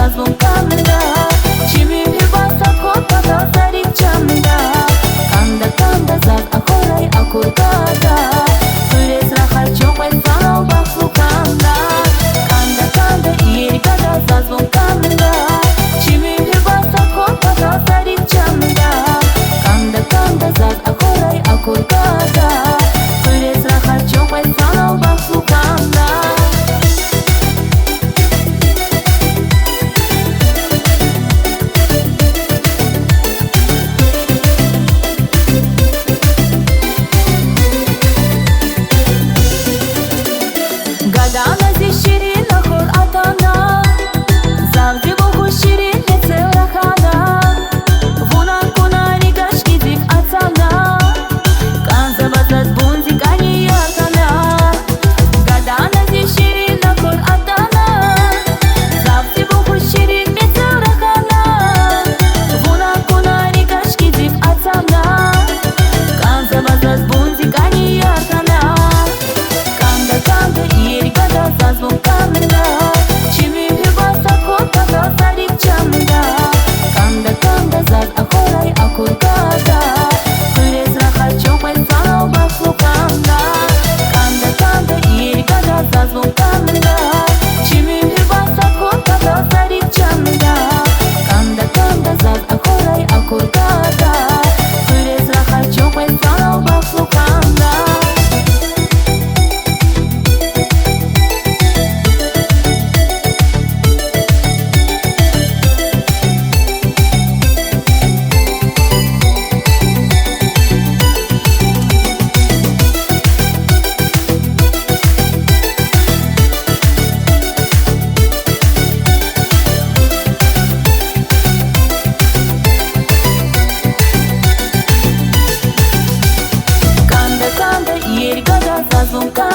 zazvon kanda Chimi hibasa kota sari chanda Kanda kanda zaz akorai akurkada Turis raha chokwe sanal baksu kanda Kanda kanda irkada zazvon kanda Chimi hibasa kota sari chanda Kanda kanda zaz akorai akurkada Turis raha chokwe sanal baksu kanda Gadana zi shirin akhor atana Zavzi bohu shirin etsel rakhana Vunan kunari gashki zik atsana Kanza bazaz bunzi kani yakana Gadana zi shirin akhor atana Zavzi bohu shirin etsel rakhana Vunan kunari gashki zik atsana Kanza bazaz bunzi kani yakana Kanda kanda irkada zazvon kanda Chimi hibasa kota sari chanda Kanda kanda zaz akorai akurkada Turis raha chokwe sanal baksu kanda Kanda kanda irkada zazvon kanda Chimi hibasa kota sari chanda Kanda kanda zaz akorai akurkada Turis raha chokwe sanal baksu kanda Irkada zazvon kanda